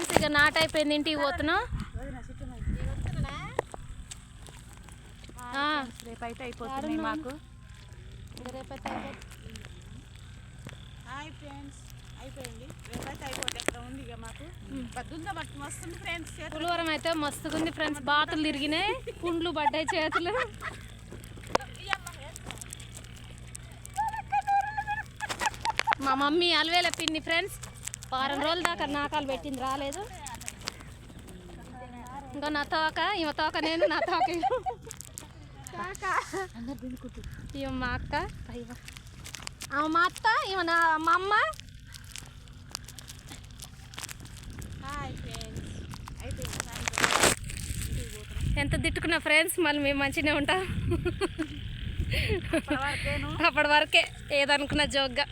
Friends ఇక not అయిపోయింది, ఇంటికి పోతున్నాం. రేపైతే అయిపోతుంది మాకు. రేపైతే హాయ్ ఫ్రెండ్స్, అయిపోయింది. రేపైతే అయిపోతే ఎక్కడ ఉంది ఇక మాకు. బద్దుందా బట్టి వస్తుంది ఫ్రెండ్స్. పులివరం అయితే మస్తుగుంది ఫ్రెండ్స్. బాతులు తిరిగినాయి, పుండ్లు పడ్డాయి చేతులు. మా మమ్మీ అలవేల పిండి ఫ్రెండ్స్. వారం రోజుల దాకా నాకాలు పెట్టింది, రాలేదు. ఇంకా నా తోక, ఈమె తోక నేను, నా తోక ఇవ మా అక్క, మా అత్త, ఇవ మా అమ్మ. ఎంత తిట్టుకున్నా ఫ్రెండ్స్, మళ్ళీ మేము మంచిగానే ఉంటాం. అప్పటి వరకే ఏదనుకున్న జోక్గా.